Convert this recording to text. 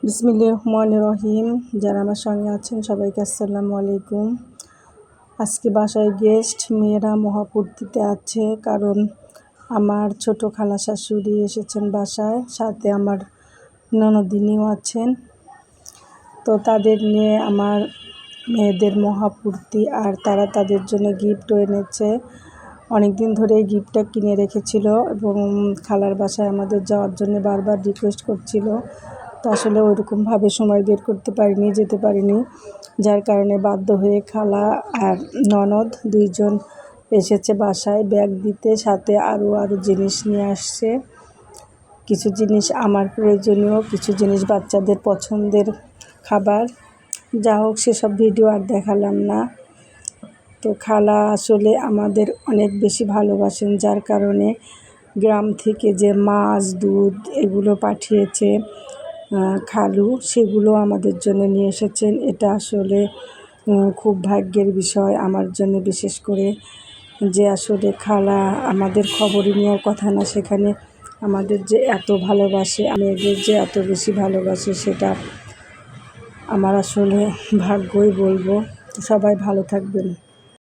বিসমিল্লাহির রহমানির রহিম। যারা আমার সঙ্গে আছেন সবাইকে আসসালামু আলাইকুম। আজকে বাসায় গেস্ট, মেয়েরা মহাপূর্তিতে আছে, কারণ আমার ছোট খালা শাশুড়ি এসেছেন বাসায়, সাথে আমার ননদিনীও আছেন। তো তাদের নিয়ে আমার মেয়েদের মহাপূর্তি, আর তারা তাদের জন্য গিফটও এনেছে। অনেক দিন ধরে এই গিফটটা কিনে রেখেছিল এবং খালার বাসায় আমাদের যাওয়ার জন্য বারবার রিকোয়েস্ট করছিল। তো আসলে ওইরকমভাবে সময় বের করতে পারিনি, যেতে পারিনি, যার কারণে বাধ্য হয়ে খালা আর ননদ দুইজন এসেছে বাসায় ব্যাগ দিতে, সাথে আরও জিনিস নিয়ে আসছে। কিছু জিনিস আমার প্রয়োজনীয়, কিছু জিনিস বাচ্চাদের পছন্দের খাবার। যা হোক, সেসব ভিডিও আর দেখালাম না। তো খালা আসলে আমাদের অনেক বেশি ভালোবাসেন, যার কারণে গ্রাম থেকে যে মাছ, দুধ এগুলো পাঠিয়েছে খালু, সেগুলো আমাদের জন্য নিয়ে এসেছেন। এটা আসলে খুব ভাগ্যের বিষয় আমার জন্য, বিশেষ করে যে আসলে খালা আমাদের খবরই নেওয়ার কথা না, সেখানে আমাদের যে এত ভালোবাসে, আমাদের যে এত বেশি ভালোবাসে, সেটা আমার আসলে ভাগ্যই বলবো। সবাই ভালো থাকবেন।